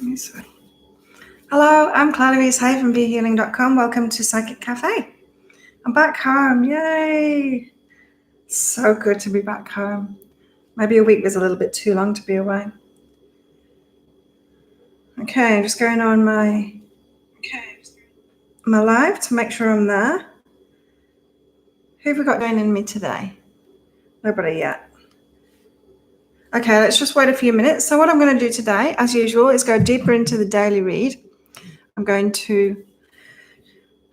Yes. Hello, I'm Clarice Hay from BeHealing.com. Welcome to Psychic Cafe. I'm back home. Yay! So good to be back home. Maybe a week was a little bit too long to be away. Okay, I'm just going on my live to make sure I'm there. Who have we got joining me today? Nobody yet. Okay, let's just wait a few minutes. So what I'm going to do today, as usual, is go deeper into the daily read. I'm going to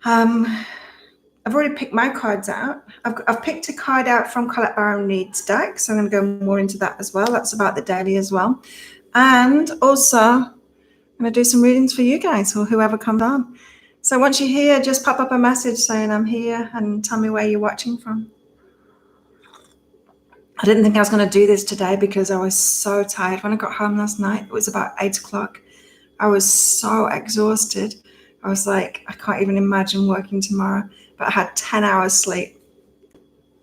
I've already picked my cards out. I've picked a card out from Colette Baron Reid's deck, so I'm going to go more into that as well. That's about the daily as well. And also, I'm going to do some readings for you guys or whoever comes on. So once you're here, just pop up a message saying I'm here and tell me where you're watching from. I didn't think I was going to do this today because I was so tired. When I got home last night, it was about 8 o'clock. I was so exhausted. I was like, I can't even imagine working tomorrow. But I had 10 hours sleep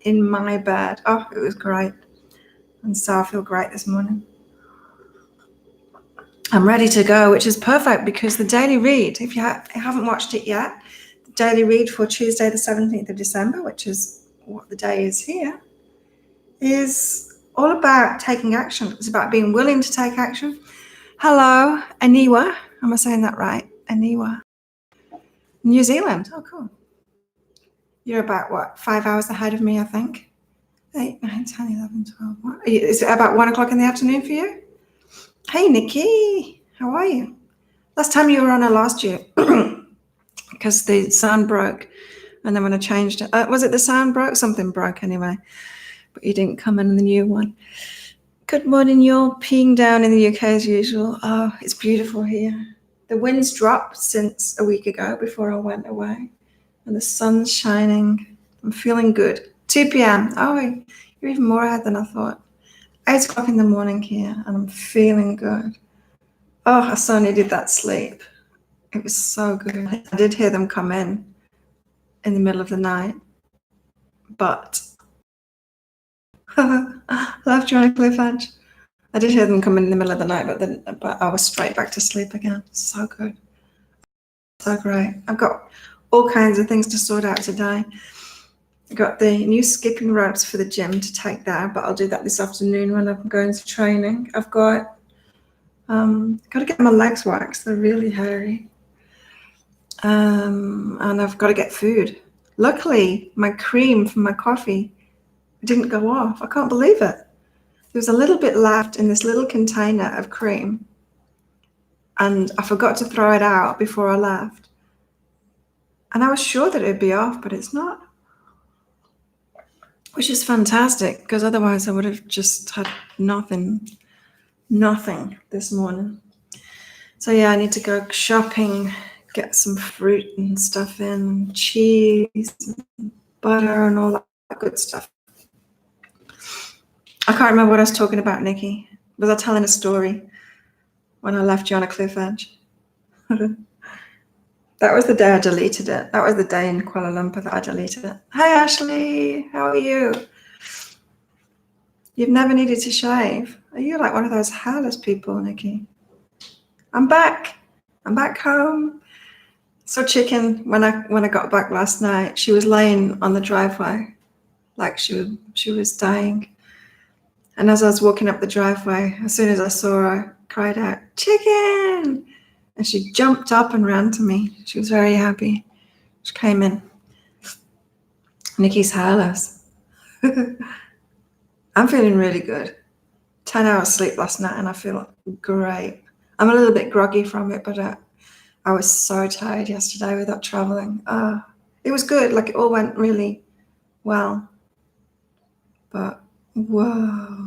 in my bed. Oh, it was great. And so I feel great this morning. I'm ready to go, which is perfect because the daily read, if you haven't watched it yet, the daily read for Tuesday the 17th of December, which is what the day is here, is all about taking action. It's about being willing to take action. Hello, Aniwa. Am I saying that right? Aniwa. New Zealand. Oh, cool. You're about, what, 5 hours ahead of me, I think? 8, 9, 10, 11, 12. What? Is it about 1 o'clock in the afternoon for you? Hey, Nikki. How are you? Last time you were on, I lost you because the sound broke. And then when I changed it, was it the sound broke? Something broke anyway. But you didn't come in the new one. Good morning, you're peeing down in the UK as usual. Oh, it's beautiful here. The wind's dropped since a week ago before I went away. And the sun's shining. I'm feeling good. 2 p.m. Oh, you're even more ahead than I thought. 8 o'clock in the morning here, and I'm feeling good. Oh, I so needed that sleep. It was so good. I did hear them come in the middle of the night, but I left you on a cliff edge. I did hear them come in the middle of the night, but I was straight back to sleep again. So good. So great. I've got all kinds of things to sort out today. I got the new skipping ropes for the gym to take there, but I'll do that this afternoon when I'm going to training. I've got to get my legs waxed. They're really hairy. And I've got to get food. Luckily, my cream from my coffee didn't go off. I can't believe it. There was a little bit left in this little container of cream, and I forgot to throw it out before I left. And I was sure that it would be off, but it's not. Which is fantastic, because otherwise I would have just had nothing this morning. So yeah, I need to go shopping, get some fruit and stuff in, cheese, and butter and all that good stuff. I can't remember what I was talking about, Nikki. Was I telling a story when I left you on a cliff edge? That was the day I deleted it. That was the day in Kuala Lumpur that I deleted it. Hey, Ashley, how are you? You've never needed to shave. Are you like one of those hairless people, Nikki? I'm back. I'm back home. So Chicken, when I got back last night, she was laying on the driveway like she was dying. And as I was walking up the driveway, as soon as I saw her, I cried out, Chicken! And she jumped up and ran to me. She was very happy. She came in. Nikki's hairless. I'm feeling really good. 10 hours sleep last night and I feel great. I'm a little bit groggy from it, but I was so tired yesterday without traveling. It was good. Like it all went really well. But whoa.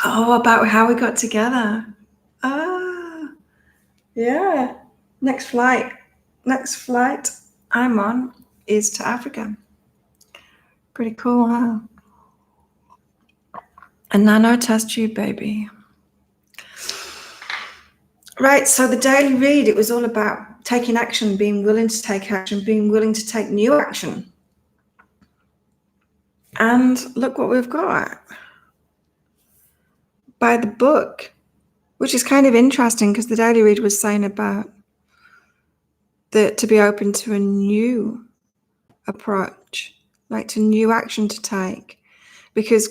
Oh, about how we got together. Yeah. Next flight I'm on is to Africa. Pretty cool, huh? A nano test tube, baby. Right, so the daily read, it was all about taking action, being willing to take action, being willing to take new action. And look what we've got. by the book, which is kind of interesting because the daily read was saying about to be open to a new approach, like to new action to take, because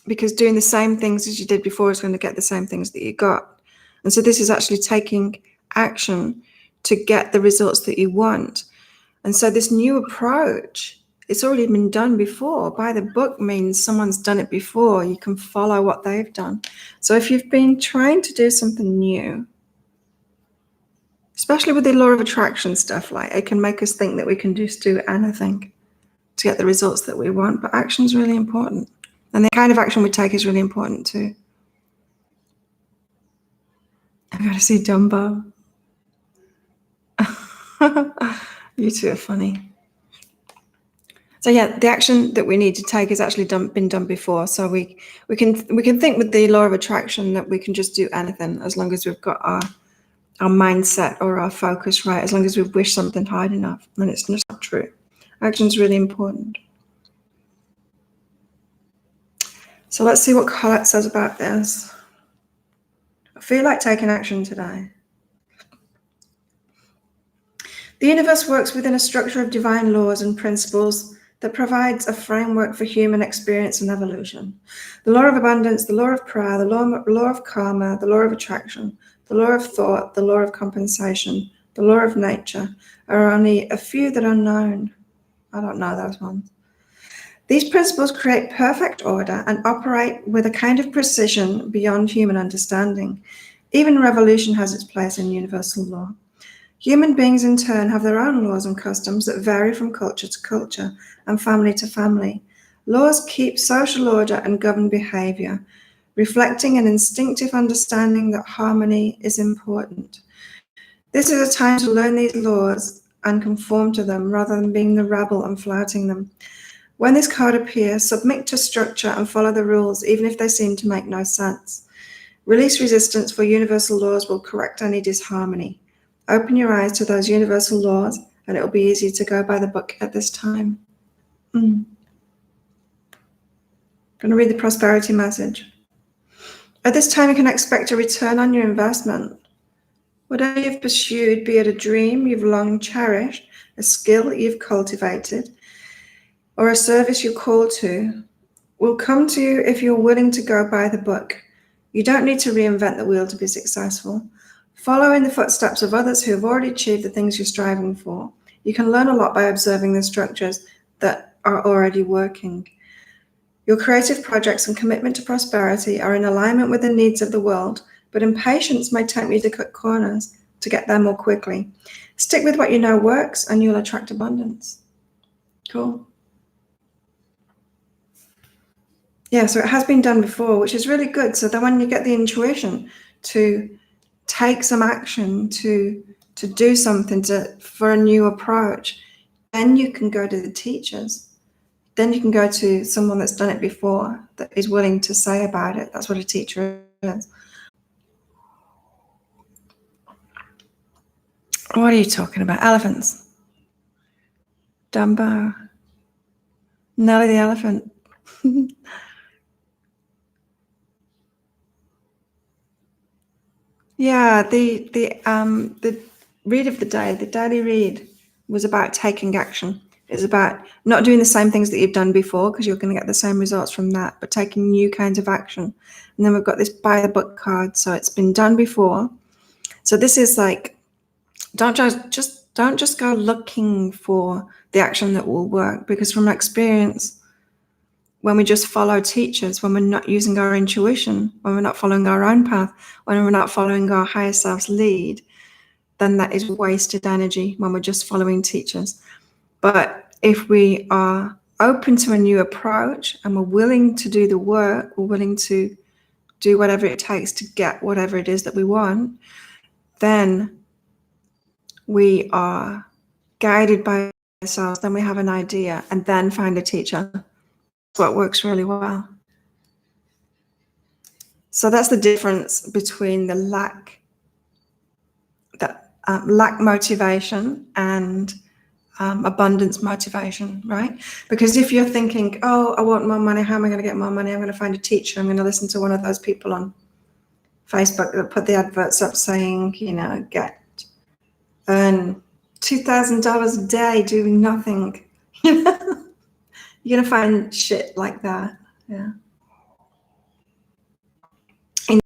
because doing the same things as you did before is going to get the same things that you got. And so this is actually taking action to get the results that you want. And so this new approach, it's already been done before. By the book means someone's done it before. You can follow what they've done. So if you've been trying to do something new, especially with the law of attraction stuff, like it can make us think that we can just do anything to get the results that we want. But action is really important. And the kind of action we take is really important too. I gotta see Dumbo. You two are funny. So yeah, the action that we need to take has actually been done before. So we can think with the law of attraction that we can just do anything as long as we've got our mindset or our focus right, as long as we've wished something hard enough. And it's just not true. Action is really important. So let's see what Colette says about this. I feel like taking action today. The universe works within a structure of divine laws and principles that provides a framework for human experience and evolution. The law of abundance, the law of prayer, the law of karma, the law of attraction, the law of thought, the law of compensation, the law of nature are only a few that are known. I don't know those ones. These principles create perfect order and operate with a kind of precision beyond human understanding. Even revolution has its place in universal law. Human beings in turn have their own laws and customs that vary from culture to culture and family to family. Laws keep social order and govern behavior, reflecting an instinctive understanding that harmony is important. This is a time to learn these laws and conform to them rather than being the rebel and flouting them. When this card appears, submit to structure and follow the rules, even if they seem to make no sense. Release resistance, for universal laws will correct any disharmony. Open your eyes to those universal laws, and it will be easy to go by the book at this time. I'm going to read the prosperity message. At this time, you can expect a return on your investment. Whatever you've pursued, be it a dream you've long cherished, a skill you've cultivated, or a service you call to, will come to you if you're willing to go by the book. You don't need to reinvent the wheel to be successful. Follow in the footsteps of others who have already achieved the things you're striving for. You can learn a lot by observing the structures that are already working. Your creative projects and commitment to prosperity are in alignment with the needs of the world, but impatience may tempt you to cut corners to get there more quickly. Stick with what you know works, and you'll attract abundance. Cool. Yeah, so it has been done before, which is really good. So then when you get the intuition to take some action, to do something for a new approach, then you can go to the teachers. Then you can go to someone that's done it before, that is willing to say about it. That's what a teacher is. What are you talking about? Elephants. Dumbo. Nelly the elephant. Yeah, the read of the day, the daily read, was about taking action. It's about not doing the same things that you've done before, because you're going to get the same results from that, but taking new kinds of action. And then we've got this by the book card, so it's been done before. So this is like, don't just go looking for the action that will work, because from experience, when we just follow teachers, when we're not using our intuition, when we're not following our own path, when we're not following our higher self's lead, then that is wasted energy when we're just following teachers. But if we are open to a new approach and we're willing to do the work, we're willing to do whatever it takes to get whatever it is that we want, then we are guided by ourselves, then we have an idea, and then find a teacher. That's what works really well. So that's the difference between the lack motivation and abundance motivation, right? Because if you're thinking, oh, I want more money, how am I going to get more money? I'm going to find a teacher. I'm going to listen to one of those people on Facebook that put the adverts up saying, earn $2,000 a day doing nothing. You're going to find shit like that. Yeah. And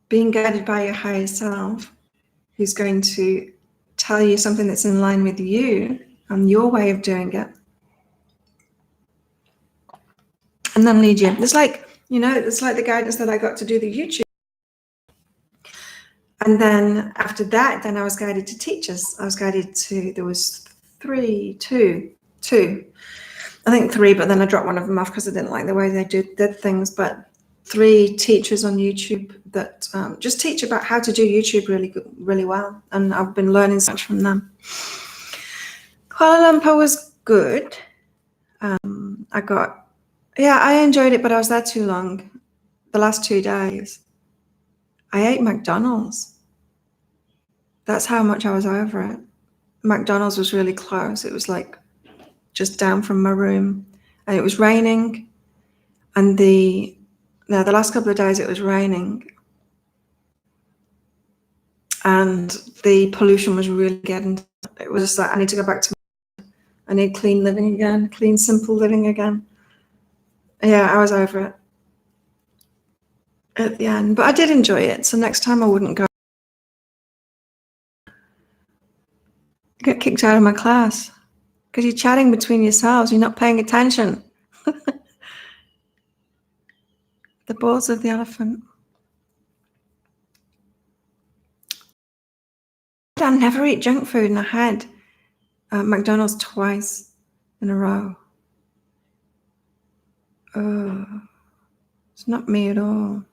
being guided by your higher self, who's going to tell you something that's in line with you and your way of doing it, and then lead you. It's like the guidance that I got to do the YouTube. And then after that, then I was guided to teachers. I was guided to, there was two. I think three, but then I dropped one of them off because I didn't like the way they did things. But 3 teachers on YouTube that just teach about how to do YouTube really well. And I've been learning so much from them. Kuala Lumpur was good. I enjoyed it, but I was there too long. The last 2 days. I ate McDonald's. That's how much I was over it. McDonald's was really close. It was like just down from my room, and it was raining. And the last couple of days it was raining, and the pollution was really getting. It was just like, I need to go back to. I need clean living again, clean, simple living again. Yeah, I was over it at the end, but I did enjoy it. So next time I wouldn't go. I got kicked out of my class because you're chatting between yourselves. You're not paying attention. The balls of the elephant. I never eat junk food, and I had McDonald's twice in a row. Oh, it's not me at all.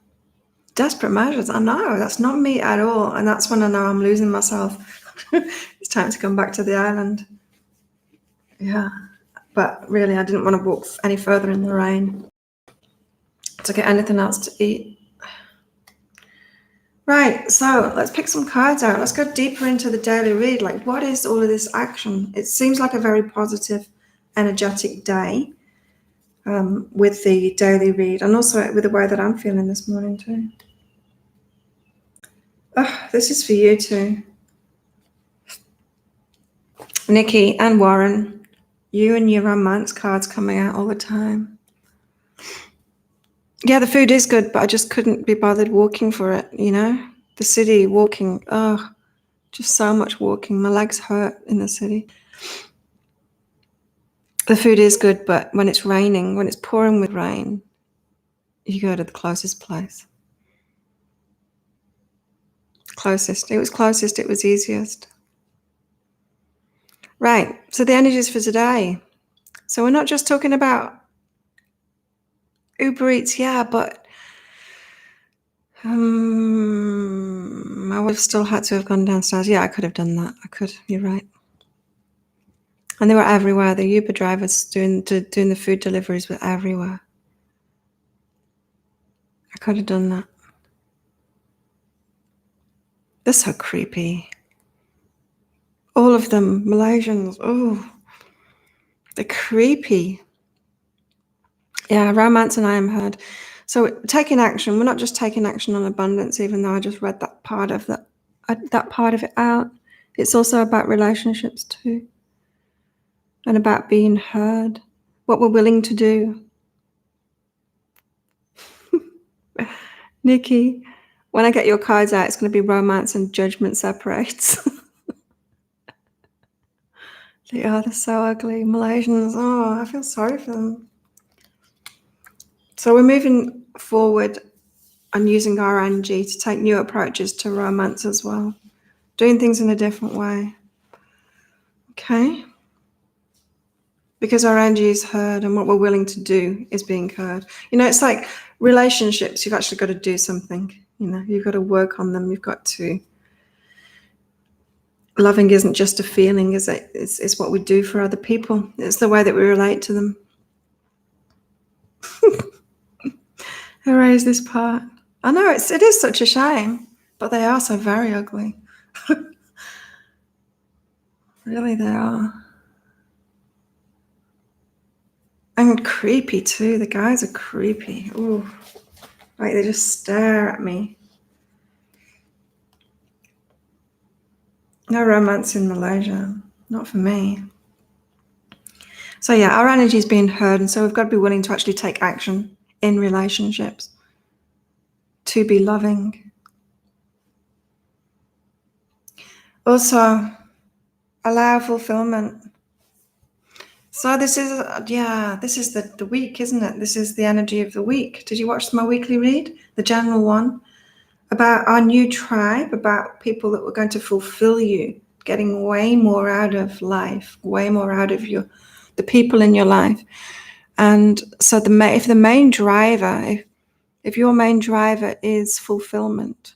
Desperate measures. I know that's not me at all, and that's when I know I'm losing myself. It's time to come back to the island. Yeah, but really, I didn't want to walk any further in the rain to get anything else to eat. Right, so let's pick some cards out. Let's go deeper into the daily read. Like, what is all of this action? It seems like a very positive, energetic day with the daily read, and also with the way that I'm feeling this morning too. Oh, this is for you too. Nikki and Warren, you and your romance cards coming out all the time. Yeah, the food is good, but I just couldn't be bothered walking for it, The city, walking, just so much walking. My legs hurt in the city. The food is good, but when it's raining, when it's pouring with rain, you go to the closest place. Closest. It was closest, it was easiest. Right, so the energies for today. So we're not just talking about Uber Eats, yeah, but I would have still had to have gone downstairs. Yeah, I could have done that. I could, you're right. And they were everywhere. The Uber drivers doing the food deliveries were everywhere. I could have done that. They're so creepy. All of them, Malaysians, they're creepy. Yeah, romance and I am heard. So taking action, we're not just taking action on abundance, even though I just read that part of it out. It's also about relationships too. And about being heard, what we're willing to do. Nikki, when I get your cards out, it's going to be romance and judgment separates. They're so ugly. Malaysians, I feel sorry for them. So we're moving forward and using our energy to take new approaches to romance as well. Doing things in a different way. Okay? Because our energy is heard and what we're willing to do is being heard. It's like relationships, you've actually got to do something. You've got to work on them. You've got to. Loving isn't just a feeling, is it? It's what we do for other people. It's the way that we relate to them. Erase this part. I know it is such a shame, but they are so very ugly. Really, they are. And creepy too. The guys are creepy. Ooh. Like they just stare at me. No romance in Malaysia. Not for me. So yeah, our energy is being heard, and so we've got to be willing to actually take action in relationships to be loving. Also, allow fulfillment. So this is the week, isn't it? This is the energy of the week. Did you watch my weekly read, the general one, about our new tribe, about people that were going to fulfill you, getting way more out of life, way more out of the people in your life. And so if the main driver, if your main driver is fulfillment,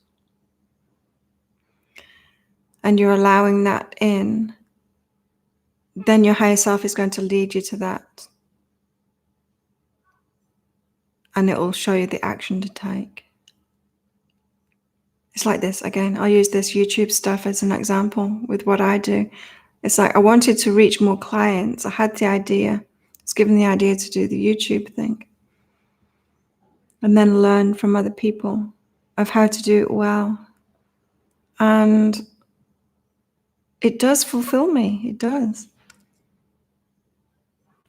and you're allowing that in, then your higher self is going to lead you to that. And it will show you the action to take. It's like this, again, I'll use this YouTube stuff as an example with what I do. It's like I wanted to reach more clients. I had the idea. I was given the idea to do the YouTube thing. And then learn from other people of how to do it well. And it does fulfill me. It does.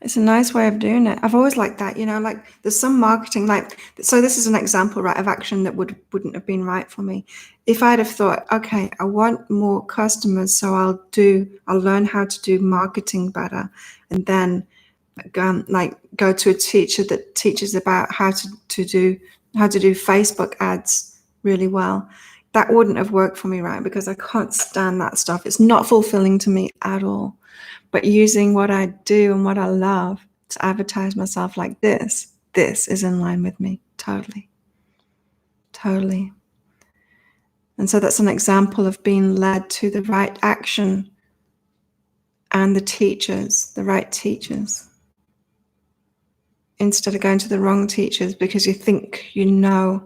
It's a nice way of doing it. I've always liked that, like there's some marketing, so this is an example, right, of action that wouldn't have been right for me. If I'd have thought, okay, I want more customers, so I'll learn how to do marketing better, and then go to a teacher that teaches about how to do Facebook ads really well. That wouldn't have worked for me, right? Because I can't stand that stuff. It's not fulfilling to me at all. But using what I do and what I love to advertise myself like this is in line with me. Totally. Totally. And so that's an example of being led to the right action and the right teachers, instead of going to the wrong teachers because you think you know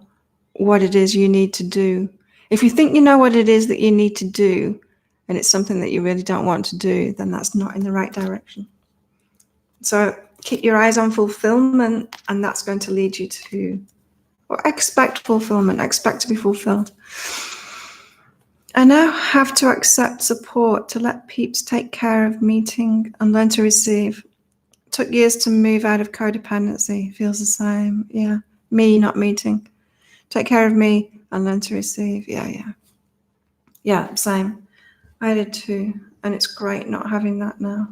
what it is you need to do. If you think you know what it is that you need to do, and it's something that you really don't want to do, then that's not in the right direction. So keep your eyes on fulfillment, and that's going to lead you to, or expect fulfillment, expect to be fulfilled. I now have to accept support, to let peeps take care of meeting and learn to receive. It took years to move out of codependency. Feels the same. Yeah. Me not meeting. Take care of me and learn to receive. Yeah, same. I did too, and it's great not having that now.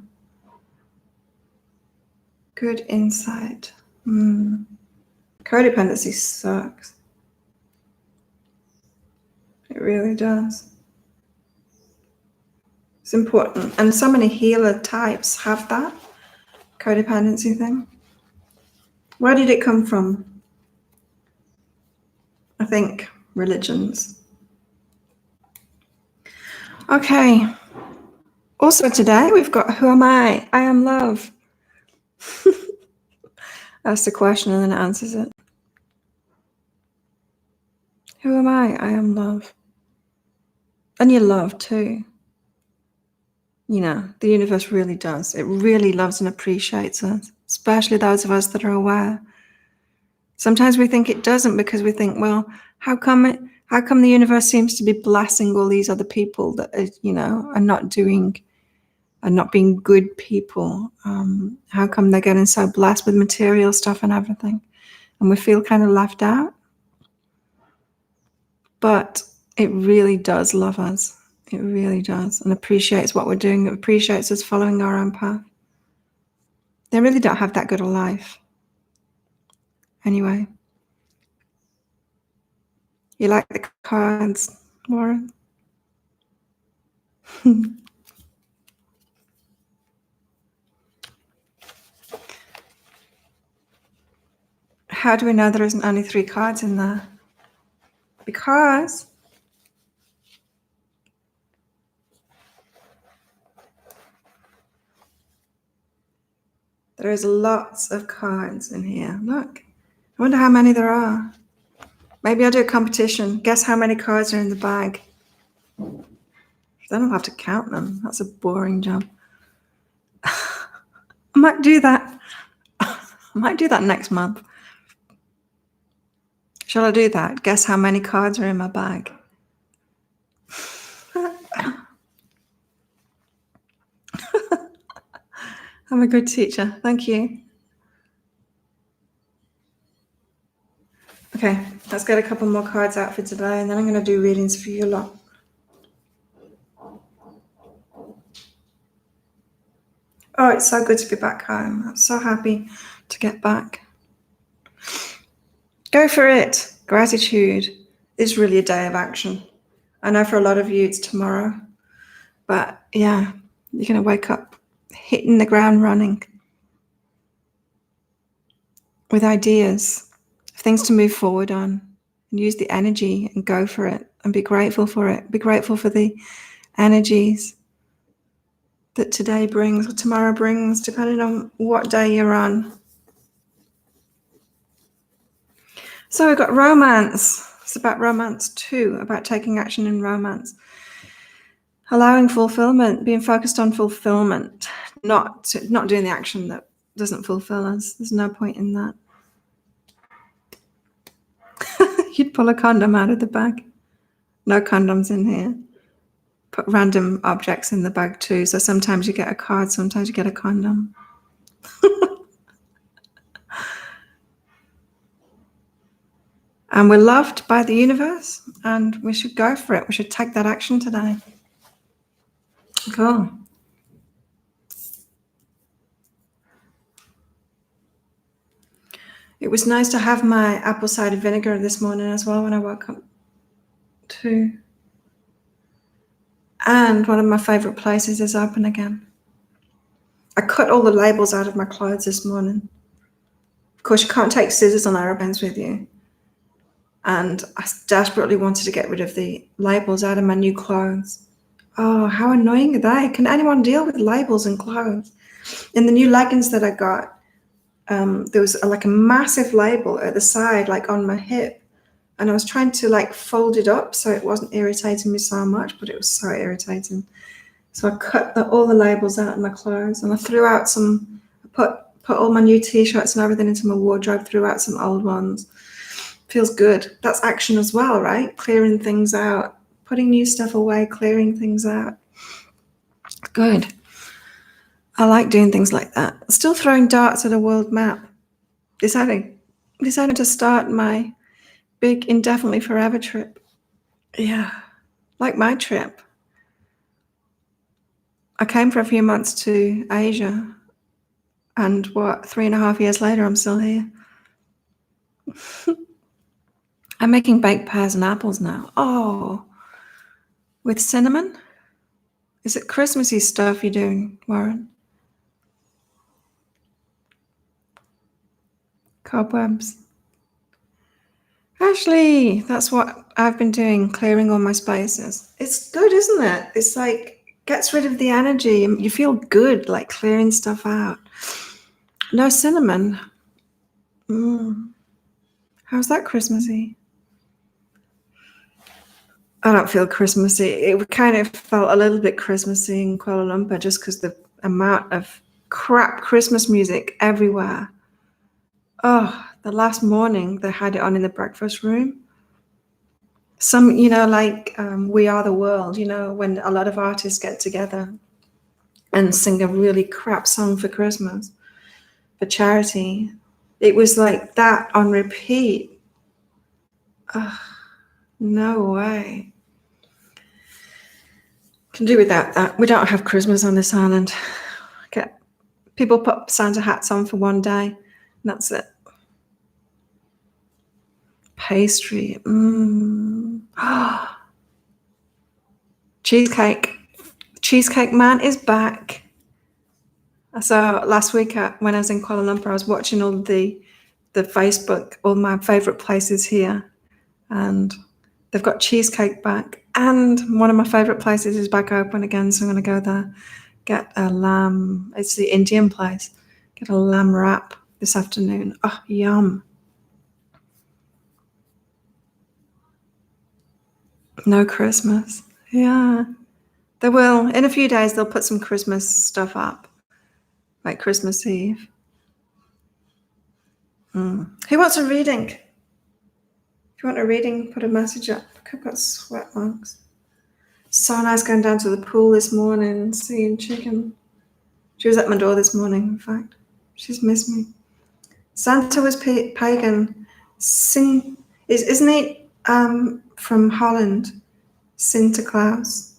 Good insight. Codependency sucks. It really does. It's important, and so many healer types have that codependency thing. Where did it come from? I think religions. Okay. Also today we've got Who Am I? I am love. That's the question and then it answers it. Who am I? I am love. And you're love too. The universe really does. It really loves and appreciates us, especially those of us that are aware. Sometimes we think it doesn't because we think, well, how come the universe seems to be blessing all these other people that are not being good people? How come they're getting so blessed with material stuff and everything, and we feel kind of left out? But it really does love us. It really does, and appreciates what we're doing. It appreciates us following our own path. They really don't have that good a life. Anyway, you like the cards, Warren? How do we know there isn't only 3 cards in there? Because there is lots of cards in here. Look, I wonder how many there are. Maybe I'll do a competition. Guess how many cards are in the bag. Then I'll have to count them. That's a boring job. I might do that. I might do that next month. Shall I do that? Guess how many cards are in my bag? I'm a good teacher. Thank you. Okay, let's get a couple more cards out for today, and then I'm going to do readings for you lot. Oh, it's so good to be back home. I'm so happy to get back. Go for it. Gratitude is really a day of action. I know for a lot of you it's tomorrow, but yeah, you're going to wake up hitting the ground running with ideas, things to move forward on, and use the energy and go for it and be grateful for it. Be grateful for the energies that today brings or tomorrow brings, depending on what day you're on. So we've got romance. It's about romance too, about taking action in romance. Allowing fulfillment, being focused on fulfillment, not doing the action that doesn't fulfill us. There's no point in that. You'd pull a condom out of the bag. No condoms in here. Put random objects in the bag too. So sometimes you get a card, sometimes you get a condom. And we're loved by the universe, and we should go for it. We should take that action today. Cool. It was nice to have my apple cider vinegar this morning as well when I woke up too. And one of my favourite places is open again. I cut all the labels out of my clothes this morning. Of course, you can't take scissors on aeroplanes with you. And I desperately wanted to get rid of the labels out of my new clothes. Oh, how annoying are they? Can anyone deal with labels in clothes? In the new leggings that I got, there was like a massive label at the side, like on my hip. And I was trying to like fold it up so it wasn't irritating me so much, but it was so irritating. So I cut all the labels out of my clothes, and I threw out some, put all my new t-shirts and everything into my wardrobe, threw out some old ones. Feels good. That's action as well, right? Clearing things out, putting new stuff away, clearing things out. Good. I like doing things like that. Still throwing darts at a world map. Deciding to start my big indefinitely forever trip. Yeah, like my trip. I came for a few months to Asia, and 3.5 years later, I'm still here. I'm making baked pears and apples now. Oh, with cinnamon? Is it Christmassy stuff you're doing, Warren? Cobwebs. Ashley, that's what I've been doing, clearing all my spaces. It's good, isn't it? It's like, gets rid of the energy. You feel good, like clearing stuff out. No cinnamon. How's that Christmassy? I don't feel Christmassy. It kind of felt a little bit Christmassy in Kuala Lumpur just because the amount of crap Christmas music everywhere. Oh, the last morning they had it on in the breakfast room. Some, like We Are the World, when a lot of artists get together and sing a really crap song for Christmas, for charity. It was like that on repeat. Oh, no way. Can do without that. We don't have Christmas on this island. People put Santa hats on for one day, and that's it. Pastry. Cheesecake. Cheesecake Man is back. So last week when I was in Kuala Lumpur, I was watching all the Facebook, all my favorite places here, and they've got cheesecake back, and one of my favorite places is back open again, so I'm going to go there, get a lamb. It's the Indian place. Get a lamb wrap this afternoon. Oh, yum. No Christmas. Yeah. They will. In a few days, they'll put some Christmas stuff up, like Christmas Eve. Who wants a reading? If you want a reading, put a message up. I've got sweat marks. So nice going down to the pool this morning and seeing Chicken. She was at my door this morning, in fact. She's missed me. Santa was pagan. Isn't he from Holland? Sinterklaas.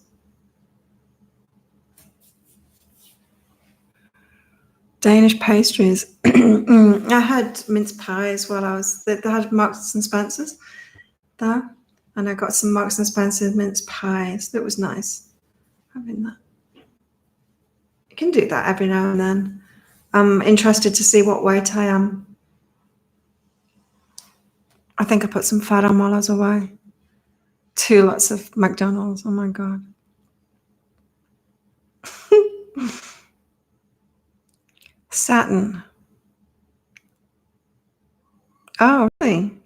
Danish pastries. I had mince pies while I was. They had Marks and Spencers there, and I got some Marks and Spencer mince pies. That was nice having that. You can do that every now and then. I'm interested to see what weight I am. I think I put some fat on while I was away. 2 lots of McDonald's. Oh my God. Saturn. Oh, really?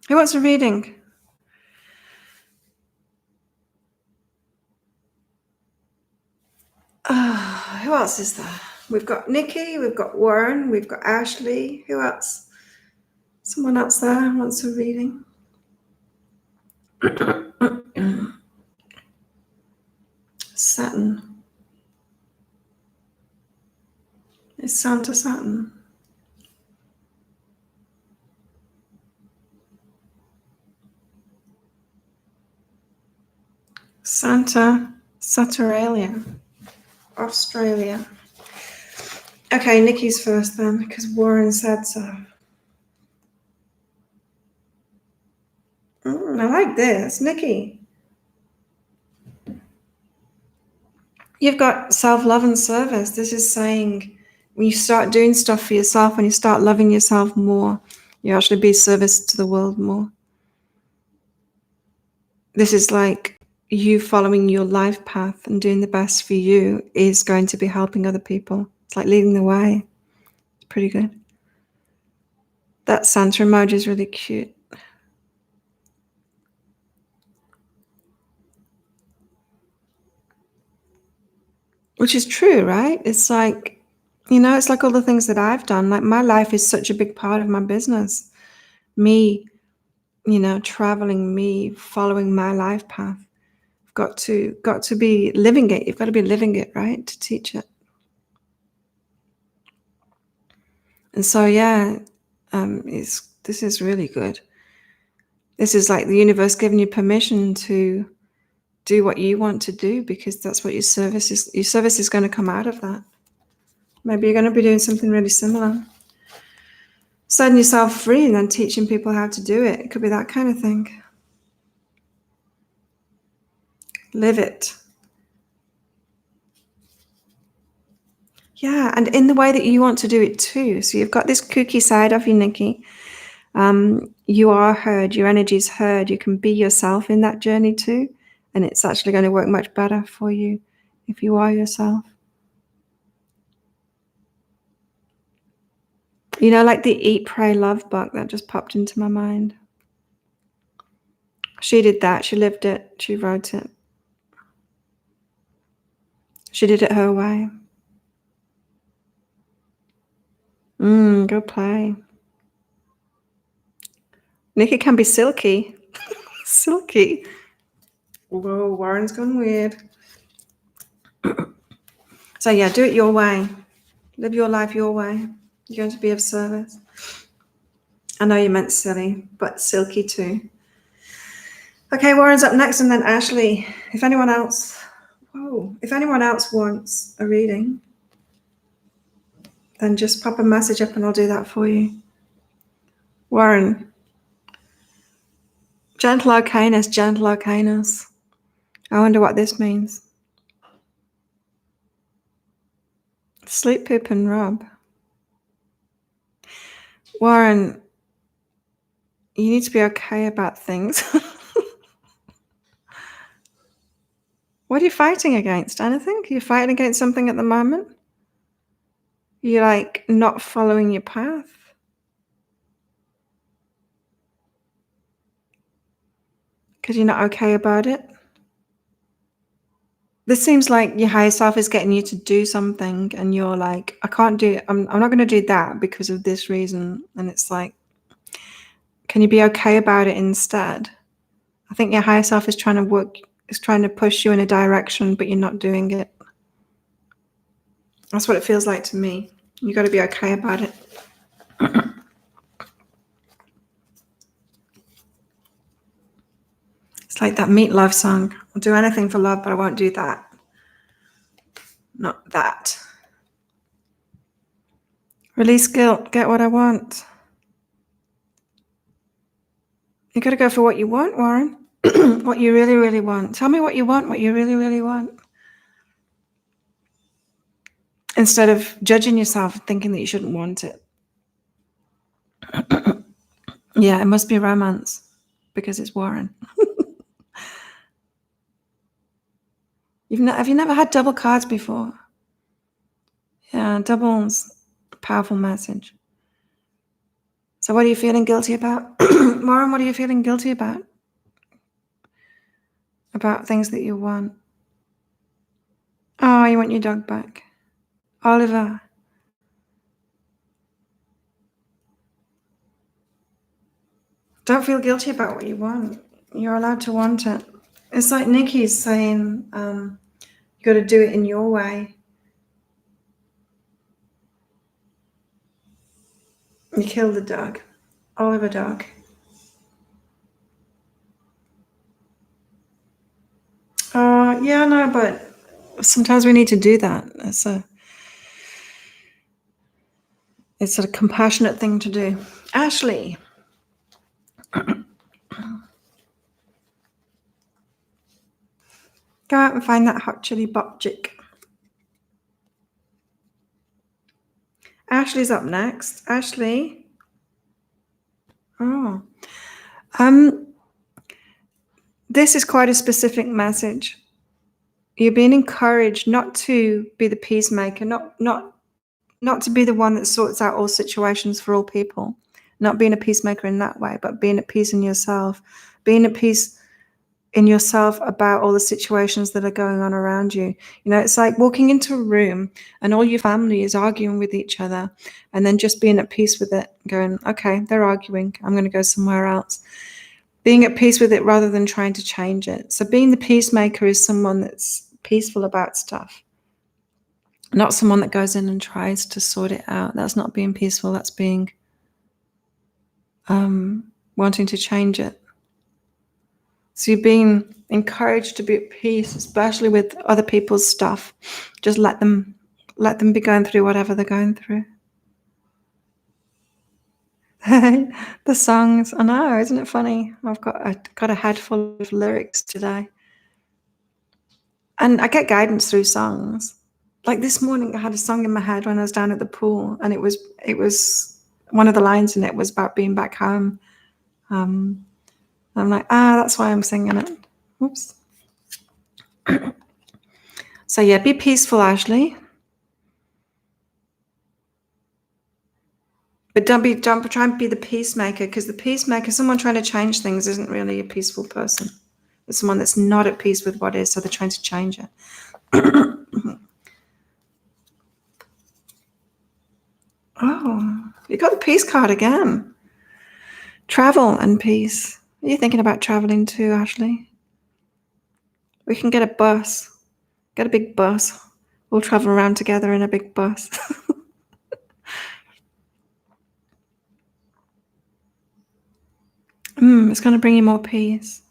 Who wants a reading? Who else is there? We've got Nikki, we've got Warren, we've got Ashley. Who else? Someone else there wants a reading. Saturn. It's Santa Saturn. Santa Saturalia. Australia. Okay, Nikki's first then, because Warren said so. I like this. Nikki. You've got self-love and service. This is saying when you start doing stuff for yourself, when you start loving yourself more, you actually be service to the world more. This is like you following your life path and doing the best for you is going to be helping other people. It's like leading the way. It's pretty good. That Santa emoji is really cute. Which is true, right? It's like, it's like all the things that I've done. Like my life is such a big part of my business. Me, traveling, me following my life path. I've got to be living it. You've got to be living it, right? To teach it. And so, yeah, this is really good. This is like the universe giving you permission to do what you want to do, because that's what your service is. Your service is going to come out of that. Maybe you're going to be doing something really similar. Setting yourself free and then teaching people how to do it. It could be that kind of thing. Live it. Yeah, and in the way that you want to do it too. So you've got this kooky side of you, Nikki. You are heard. Your energy is heard. You can be yourself in that journey too. And it's actually going to work much better for you if you are yourself. Like the Eat, Pray, Love book that just popped into my mind. She did that. She lived it. She wrote it. She did it her way. Go play. Nikki can be silky. Silky. Whoa, Warren's gone weird. So yeah, do it your way. Live your life your way. You're going to be of service. I know you meant silly, but silky too. Okay, Warren's up next, and then Ashley. If anyone else wants a reading, then just pop a message up and I'll do that for you. Warren. Gentle Arcanus. I wonder what this means. Sleep, poop, and rub. Warren, you need to be okay about things. What are you fighting against? Anything? Are you fighting against something at the moment? You're like not following your path? Because you're not okay about it? This seems like your higher self is getting you to do something, and you're like, I can't do it. I'm not going to do that because of this reason. And it's like, can you be okay about it instead? I think your higher self is trying to push you in a direction, but you're not doing it. That's what it feels like to me. You got to be okay about it. It's like that Meat Love song. I'll do anything for love, but I won't do that. Not that. Release guilt. Get what I want. You got to go for what you want, Warren. What you really, really want. Tell me what you want, what you really, really want. Instead of judging yourself and thinking that you shouldn't want it. Yeah, it must be romance because it's Warren. Have you never had double cards before? Yeah, doubles, powerful message. So what are you feeling guilty about? Warren, what are you feeling guilty about? About things that you want. Oh, you want your dog back. Oliver. Don't feel guilty about what you want. You're allowed to want it. It's like Nikki's saying, you got to do it in your way. You killed the dog. Oliver dog. Yeah, no, but sometimes we need to do that. It's a compassionate thing to do. Ashley. Go out and find that hot chili bop chick. Ashley's up next. Ashley. Oh. This is quite a specific message. You're being encouraged not to be the peacemaker, not to be the one that sorts out all situations for all people, not being a peacemaker in that way, but being at peace in yourself, being at peace in yourself about all the situations that are going on around you. You know, it's like walking into a room and all your family is arguing with each other, and then just being at peace with it, going, okay, they're arguing, I'm going to go somewhere else. Being at peace with it rather than trying to change it. So being the peacemaker is someone that's peaceful about stuff, not someone that goes in and tries to sort it out. That's not being peaceful. That's being wanting to change it. So you're being encouraged to be at peace, especially with other people's stuff. Just let them be going through whatever they're going through. The songs, I know, isn't it funny? I've got a head full of lyrics today. And I get guidance through songs. Like this morning, I had a song in my head when I was down at the pool, and it was one of the lines in it was about being back home. I'm like, that's why I'm singing it. Oops. So yeah, be peaceful, Ashley. But don't try and be the peacemaker, because the peacemaker, someone trying to change things, isn't really a peaceful person. It's someone that's not at peace with what is, so they're trying to change it. Oh, you got the peace card again. Travel and peace. Are you thinking about traveling too, Ashley? We can get a bus. Get a big bus. We'll travel around together in a big bus. It's going to bring you more peace.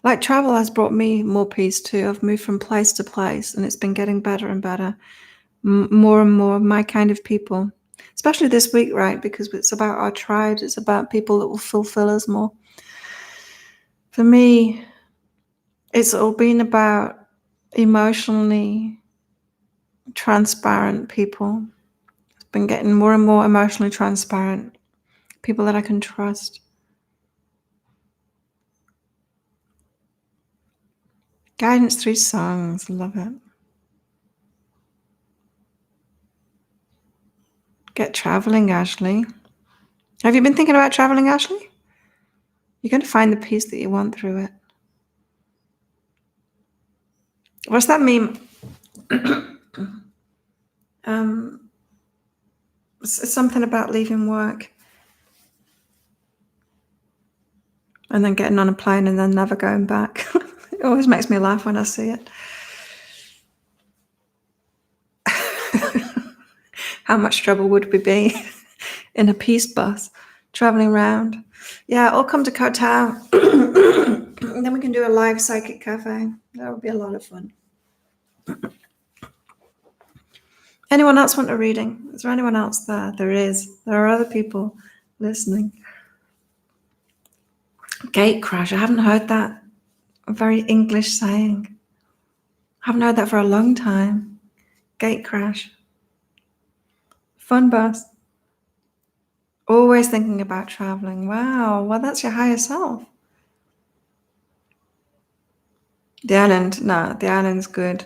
Like travel has brought me more peace too. I've moved from place to place, and it's been getting better and better. More and more my kind of people, especially this week, right? Because it's about our tribes. It's about people that will fulfill us more. For me, it's all been about emotionally transparent people. It's been getting more and more emotionally transparent. People that I can trust. Guidance through songs. Love it. Get traveling, Ashley. Have you been thinking about traveling, Ashley? You're going to find the peace that you want through it. What's that meme? Something about leaving work and then getting on a plane and then never going back. It always makes me laugh when I see it. How much trouble would we be in a peace bus traveling around? Yeah, I'll come to Koh Tao. And then we can do a live psychic cafe. That would be a lot of fun. Anyone else want a reading? Is there anyone else there? There is. There are other people listening. Gate crash. I haven't heard that. A very English saying. I haven't heard that for a long time. Gate crash. Fun bus. Always thinking about traveling. Wow. Well, that's your higher self. The island. No, the island's good.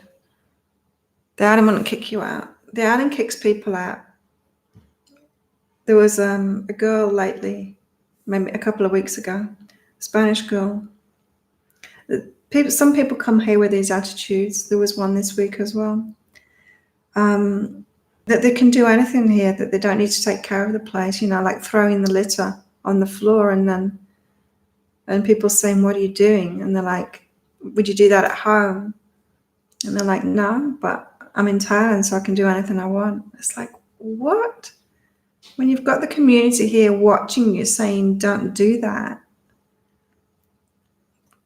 The island wouldn't kick you out. The island kicks people out. There was a girl lately, maybe a couple of weeks ago, a Spanish girl. Some people come here with these attitudes. There was one this week as well. That they can do anything here, that they don't need to take care of the place, like throwing the litter on the floor and people saying, what are you doing? And they're like, would you do that at home? And they're like, no, but I'm in Thailand, so I can do anything I want. It's like, what? When you've got the community here watching you saying, don't do that,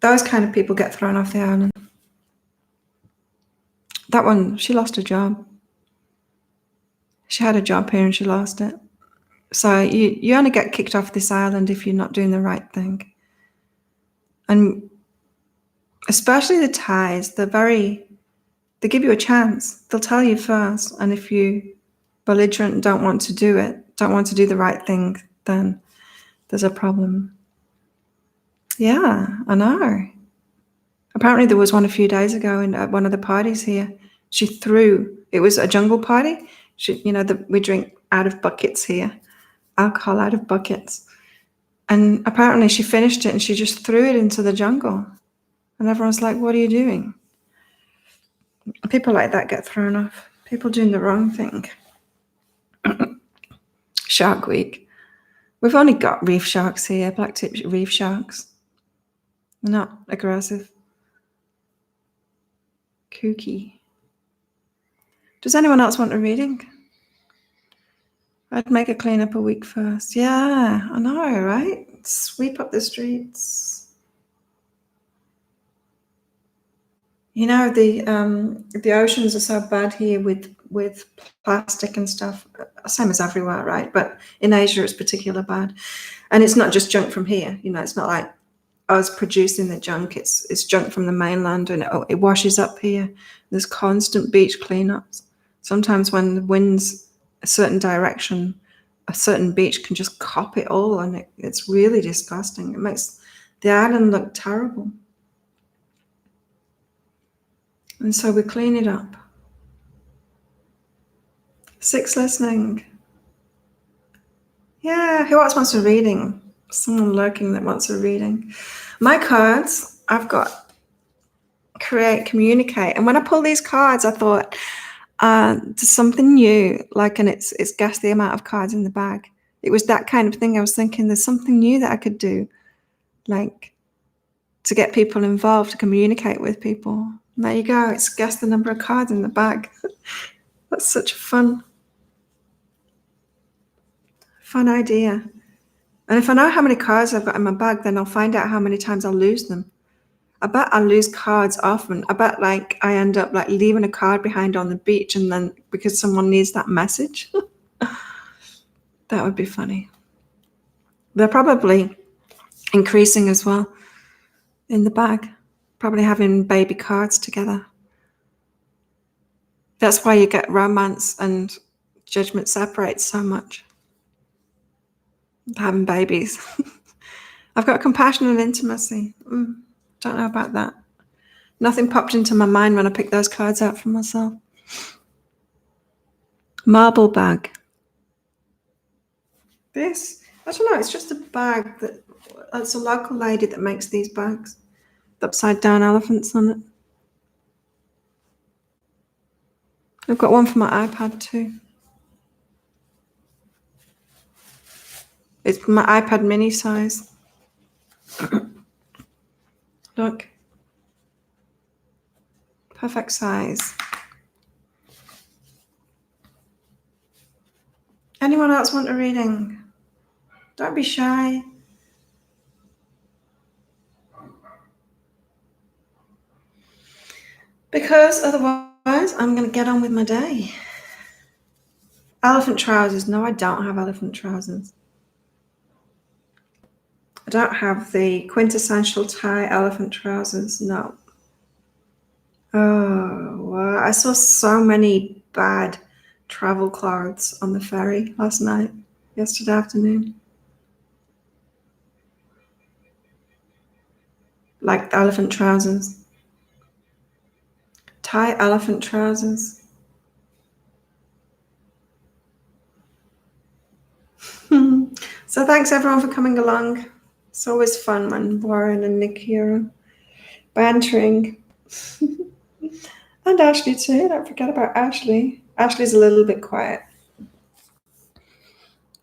those kind of people get thrown off the island. That one, she lost her job. She had a job here and she lost it. So you only get kicked off this island if you're not doing the right thing. And especially the Thais, they give you a chance. They'll tell you first. And if you belligerent and don't want to do it, don't want to do the right thing, then there's a problem. Yeah, I know. Apparently there was one a few days ago at one of the parties here. It was a jungle party. We drink out of buckets here, alcohol out of buckets. And apparently she finished it and she just threw it into the jungle. And everyone's like, what are you doing? People like that get thrown off. People doing the wrong thing. Shark Week. We've only got reef sharks here, black-tip reef sharks. They're not aggressive. Kooky. Does anyone else want a reading? I'd make a clean-up a week first. Yeah, I know, right? Sweep up the streets. The oceans are so bad here with plastic and stuff, same as everywhere, right? But in Asia, it's particularly bad. And it's not just junk from here. It's not like us producing the junk. It's junk from the mainland and it washes up here. There's constant beach cleanups. Sometimes when the wind's a certain direction, a certain beach can just cop it all, and it's really disgusting. It makes the island look terrible. And so we clean it up. 6 listening. Yeah, who else wants a reading? Someone lurking that wants a reading. My cards, I've got create, communicate. And when I pull these cards, I thought, there's something new, and it's guess the amount of cards in the bag. It was that kind of thing. I was thinking there's something new that I could do, to get people involved, to communicate with people. And there you go. It's guess the number of cards in the bag. That's such a fun idea. And if I know how many cards I've got in my bag, then I'll find out how many times I'll lose them. I bet I lose cards often. I bet I end up leaving a card behind on the beach, and then because someone needs that message. That would be funny. They're probably increasing as well in the bag, probably having baby cards together. That's why you get romance and judgment separate so much. Having babies. I've got compassion and intimacy. Don't know about that. Nothing popped into my mind when I picked those cards out for myself. Marble bag. This, I don't know, it's just a bag that's a local lady that makes these bags. The upside down elephants on it. I've got one for my iPad too. It's my iPad mini size. Look. Perfect size. Anyone else want a reading? Don't be shy. Because otherwise I'm going to get on with my day. Elephant trousers. No, I don't have elephant trousers. I don't have the quintessential Thai elephant trousers. No. Oh, wow. I saw so many bad travel clothes on the ferry yesterday afternoon. Like the elephant trousers. Thai elephant trousers. So thanks everyone for coming along. It's always fun when Warren and Nikki are bantering. And Ashley too. Don't forget about Ashley. Ashley's a little bit quiet.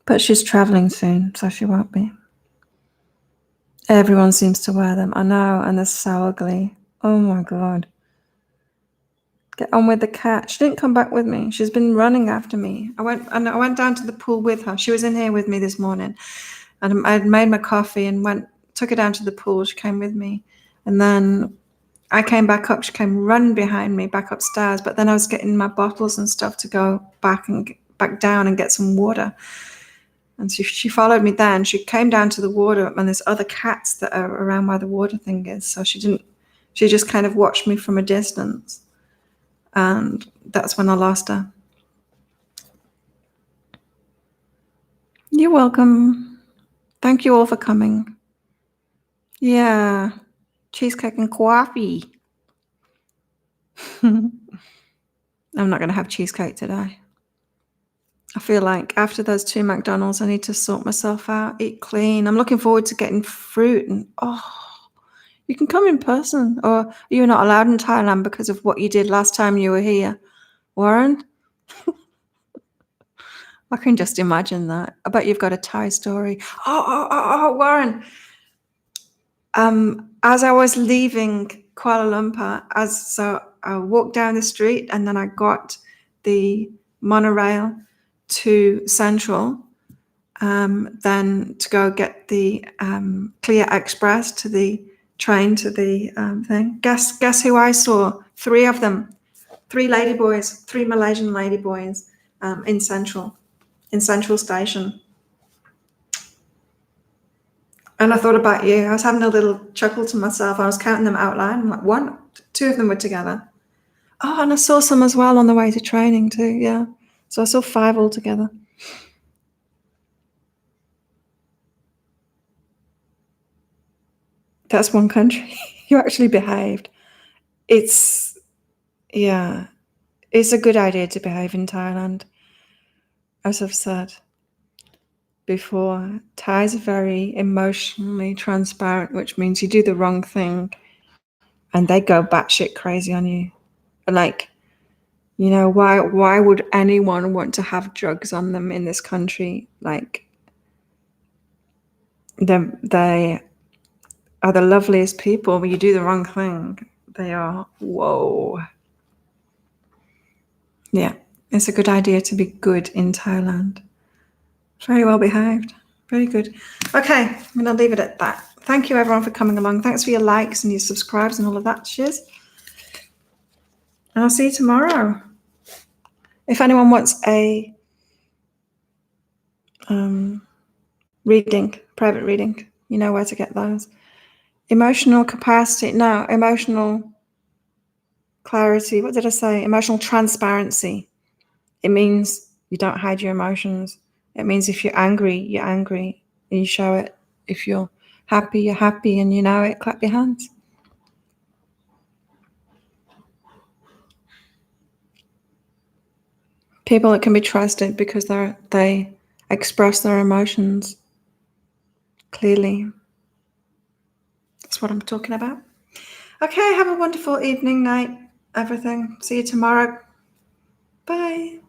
But she's traveling soon, so she won't be. Everyone seems to wear them. I know, and they're so ugly. Oh my God. Get on with the cat. She didn't come back with me. She's been running after me. I went down to the pool with her. She was in here with me this morning. And I'd made my coffee and took her down to the pool. She came with me. And then I came back up. She came running behind me back upstairs. But then I was getting my bottles and stuff to go back down and get some water. And so she followed me there, and she came down to the water, and there's other cats that are around where the water thing is. So she just kind of watched me from a distance. And that's when I lost her. You're welcome. Thank you all for coming. Yeah. Cheesecake and coffee. I'm not going to have cheesecake today. I feel like after those 2 McDonald's, I need to sort myself out, eat clean. I'm looking forward to getting fruit and, you can come in person, or you're not allowed in Thailand because of what you did last time you were here. Warren? I can just imagine that. I bet you've got a Thai story. Oh, Warren. As I was leaving Kuala Lumpur, I walked down the street and then I got the monorail to Central, then to go get the Clear Express to the train to the thing. Guess who I saw? 3 of them. 3 ladyboys, 3 Malaysian ladyboys in Central Station. And I thought about you. I was having a little chuckle to myself. I was counting them out loud. I'm like, 1, 2 of them were together. Oh, and I saw some as well on the way to training too. Yeah. So I saw 5 altogether. That's one country. You actually behaved. It's a good idea to behave in Thailand. As I've said before, Thais are very emotionally transparent, which means you do the wrong thing and they go batshit crazy on you. Like, why would anyone want to have drugs on them in this country? Like, they are the loveliest people, but you do the wrong thing. They are, whoa. Yeah, it's a good idea to be good in Thailand. Very well behaved. Very good. Okay, I'm going to leave it at that. Thank you, everyone, for coming along. Thanks for your likes and your subscribes and all of that. Cheers. And I'll see you tomorrow. If anyone wants a private reading, you know where to get those. Emotional clarity. What did I say? Emotional transparency. It means you don't hide your emotions. It means if you're angry, you're angry and you show it. If you're happy, you're happy and you know it. Clap your hands. People that can be trusted because they express their emotions clearly. That's what I'm talking about. Okay, have a wonderful evening, night, everything. See you tomorrow. Bye.